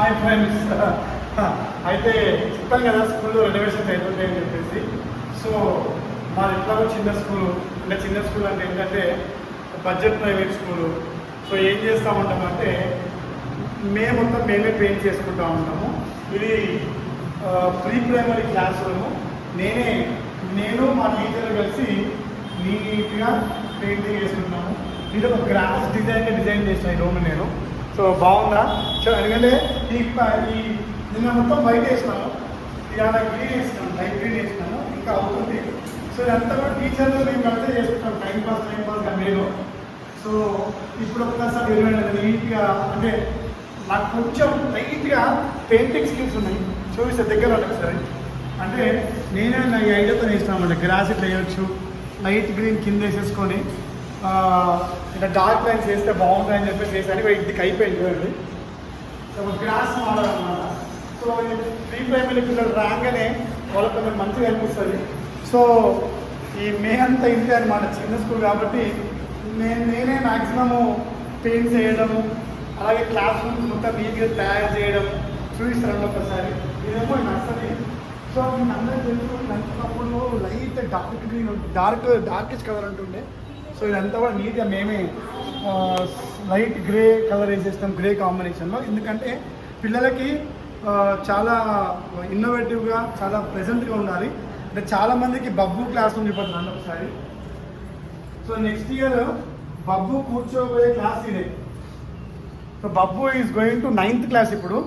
Hi friends. అయితే చెప్పాను కదా స్కూల్లో రెనోవేషన్స్ అవుతుంటాయని చెప్పేసి. సో మాది ఎట్లాగో చిన్న స్కూలు, అంటే చిన్న స్కూల్ అంటే ఏంటంటే బడ్జెట్ ప్రైవేట్ స్కూలు. సో ఏం చేస్తూ ఉంటామంటే మొత్తం మేమే పెయింట్ చేసుకుంటూ ఉంటాము. ఇది ప్రీ ప్రైమరీ క్లాస్ రూము. నేను మా టీచర్ కలిసి నీట్గా పెయింటింగ్ చేసుకుంటున్నాము. ఇది ఒక గ్రాస్ డిజైన్ చేసిన ఈ రూమ్ నేను. సో బాగుందా? సో ఎందుకంటే ఈ నిన్న మొత్తం వైట్ వేసినాము, ఇవాళ గ్రీన్ వేసినాము, లైట్ గ్రీన్ వేసినాము, ఇంకా అవుతుంది. సో ఇదంతా కూడా టీచర్లు మేము కలిసి చేసుకుంటాం టైం పాస్గా నేను. సో ఇప్పుడు ఒక్కసారి నీట్గా అంటే నాకు కొంచెం లైట్గా పెయింటింగ్ స్కిల్స్ ఉన్నాయి. చూపిస్తే దగ్గర ఒకసారి అంటే నేనే నా ఈ ఐడియాతో వేసినామంటే గ్రాస్ ఇట్లా వేయచ్చు, లైట్ గ్రీన్ కింద వేసేసుకొని ఇట్లా డార్క్ లైన్స్ వేస్తే బాగుంటుందని చెప్పేసి వేసాను. ఇది అయిపోయింది చూడండి. సో గ్రాస్ మోడల్ అనమాట. సో ప్రీ ప్రైమరీ పిల్లలు రాగానే వాళ్ళకి కొంచెం మంచిగా అనిపిస్తుంది. సో ఈ అంతా ఇంతే అనమాట, చిన్న స్కూల్ కాబట్టి నేనే మ్యాక్సిమము పెయింట్స్ వేయడము, అలాగే క్లాస్ రూమ్స్ మొత్తం నీట్గా తయారు చేయడం చూపిస్తాను ఒకసారి. ఇదేమో నర్సరీ. సో మీకు అందరికీ తెలుసు నచ్చినప్పుడు light dark green darkish colour ఉంటుండే. సో ఇదంతా కూడా నీట్గా మేమే లైట్ గ్రే కలర్ వేసేస్తాం, గ్రే కాంబినేషన్లో. ఎందుకంటే పిల్లలకి చాలా ఇన్నోవేటివ్గా, చాలా ప్రెజెంట్గా ఉండాలి. అంటే చాలామందికి బబ్బు క్లాస్ ఉంది చెప్పండి ఒకసారి. సో నెక్స్ట్ ఇయర్ బబ్బు కూర్చోబోయే క్లాస్ ఇదే. So Babbu is going to 9th class ఇప్పుడు.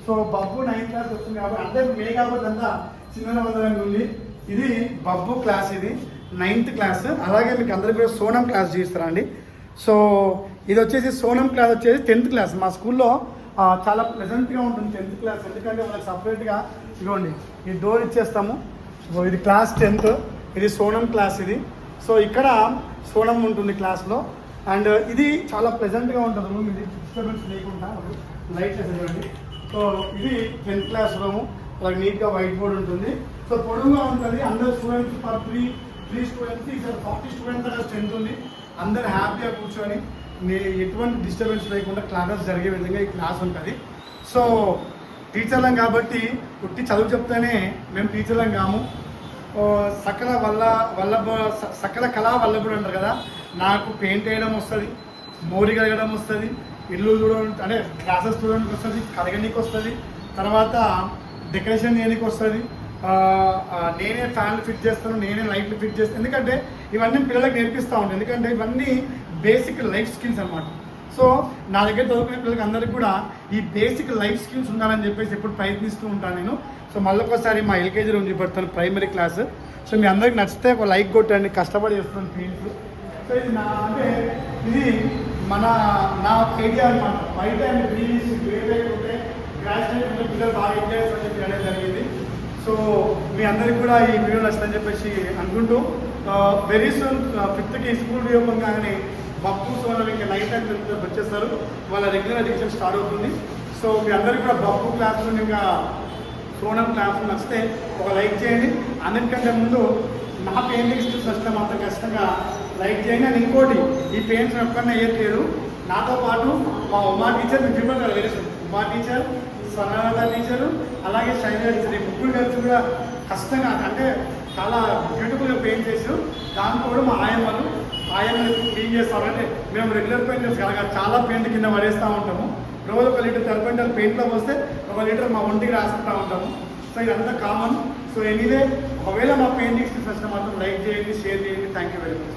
సో బబ్బు 9th క్లాస్ వస్తుంది కాబట్టి అంటే కాబట్టి అంతా చిన్న వందరంగా ఉంది. ఇది బబ్బు క్లాస్, ఇది 9th క్లాస్. అలాగే మీకు అందరికీ కూడా సోనం క్లాస్ చూపిస్తారండి. సో ఇది వచ్చేసి సోనం క్లాస్ వచ్చేసి 10th క్లాస్. మా స్కూల్లో చాలా ప్లెజెంట్గా ఉంటుంది 10th క్లాస్. ఎందుకంటే వాళ్ళకి సపరేట్గా ఇదిగోండి ఈ డోర్ ఇచ్చేస్తాము. సో ఇది క్లాస్ 10th, ఇది సోనం క్లాస్ ఇది. సో ఇక్కడ సోనం ఉంటుంది క్లాస్లో. అండ్ ఇది చాలా ప్లెజెంట్గా ఉంటుంది రూమ్, ఇది డిస్టర్బెన్స్ లేకుండా లైట్ చూడండి. సో ఇది 10th క్లాస్ రూము. అలాగే నీట్గా వైట్ బోర్డ్ ఉంటుంది. సో పొడవుగా ఉంటుంది. అందరు స్టూడెంట్స్ ఫర్ 3 స్టూడెంట్స్, ఇక్కడ 40 స్టూడెంట్స్ అక్కడ స్ట్రెంత్ ఉంది. అందరు హ్యాపీగా కూర్చొని ఎటువంటి డిస్టర్బెన్స్ లేకుండా క్లాసెస్ జరిగే విధంగా ఈ క్లాస్ ఉంటుంది. సో టీచర్లం కాబట్టి పుట్టి చదువు చెప్తేనే మేము టీచర్లం కాము. సకల కళా వల్లభుడు అంటారు కదా. నాకు పెయింట్ వేయడం వస్తుంది, మోరి కలగడం వస్తుంది, ఇల్లు చూడడం అంటే క్లాసెస్ చూడడానికి వస్తుంది, కలగడానికి వస్తుంది, తర్వాత డెకరేషన్ చేయడానికి వస్తుంది, నేనే ఫ్యాన్లు ఫిట్ చేస్తాను, నేనే లైట్లు ఫిట్ చేస్తాను. ఎందుకంటే ఇవన్నీ పిల్లలకు నేర్పిస్తూ ఉంటాను. ఎందుకంటే ఇవన్నీ బేసిక్ లైఫ్ స్కిల్స్ అనమాట. సో నా దగ్గర చదువుకునే పిల్లలకి అందరికీ కూడా ఈ బేసిక్ లైఫ్ స్కిల్స్ ఉండాలని చెప్పేసి ఎప్పుడు ప్రయత్నిస్తూ ఉంటాను నేను. సో మళ్ళొకసారి మా ఎల్కేజీ రూమ్ చూపెడతాను, ప్రైమరీ క్లాస్. సో మీ అందరికి నచ్చితే ఒక లైక్ కొట్టండి, కష్టపడి చేస్తున్నాను పెయింట్స్. సో ఇది ఇది నా ఐడియా అనమాట. బయట గ్రీన్స్ వేరే ఉంటే గ్రాడ్యుయేట్ ఉంటే పిల్లలు బాగా ఎంజాయ్ చేసి అనేది జరిగింది. సో మీ అందరికి కూడా ఈ వీడియో నచ్చిందని చెప్పేసి అనుకుంటూ very soon 5th school reopen కాగానే బబ్బు సోనం ఇంకా 9th and 10th వచ్చేస్తారు. వాళ్ళ రెగ్యులర్ ఎడ్యుకేషన్ స్టార్ట్ అవుతుంది. సో మీ అందరికీ కూడా బబ్బు క్లాస్ ఇంకా సోనం క్లాస్ నచ్చితే ఒక లైక్ చేయండి. అన్నిటికంటే ముందు నా పెయింటింగ్ స్కిల్స్ వస్తే మాత్రం ఖచ్చితంగా లైక్ చేయండి. అని ఇంకోటి, ఈ పెయింట్స్ ఎక్కడన్నా వేయట్లేదు. నాతో పాటు మా ఉమా టీచర్, మీ ప్రిపేర్ కదా వేరే ఉమా టీచర్, సన్నత టీచరు, అలాగే శైలజ టీచర్, ఈ ముగ్గురు కలిసి కూడా కష్టంగా అంటే చాలా బ్యూటిఫుల్గా పెయింట్ చేసారు. దాంతో కూడా మా ఆయమ్మలు క్లీన్ చేస్తారు. అంటే మేము రెగ్యులర్ పెయింటర్స్ కనుక చాలా పెయింట్ కింద పడేస్తూ ఉంటాము. రోజు 1 లీటర్ టర్పెంటల్ పెయింట్లో వస్తే 1 లీటర్ మా ఒంటికి రాసుకుంటూ ఉంటాము. సో ఇదంతా కామన్. సో ఎనీవే ఒకవేళ మా పెయింటింగ్స్ నచ్చితే మాత్రం లైక్ చేయండి, షేర్ చేయండి. Thank you very much.